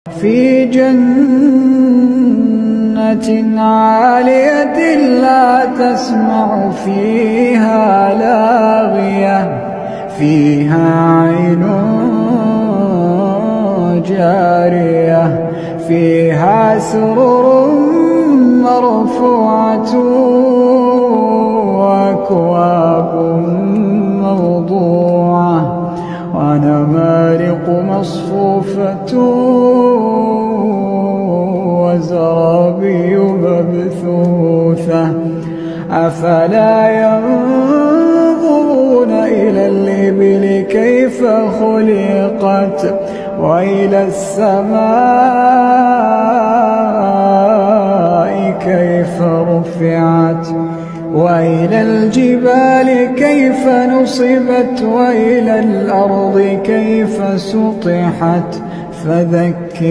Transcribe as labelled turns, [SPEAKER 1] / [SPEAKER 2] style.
[SPEAKER 1] في جنة عالية لا تسمع فيها لاغية فيها عين جارية فيها سرر مرفوعة وأكواب موضوعة ونمارق مصفوفة وزرابي مبثوثة أفلا ينظرون إلى الإبل كيف خلقت وإلى السماء كيف رفعت وإلى الجبال كيف نصبت وإلى الأرض كيف سطحت فذكر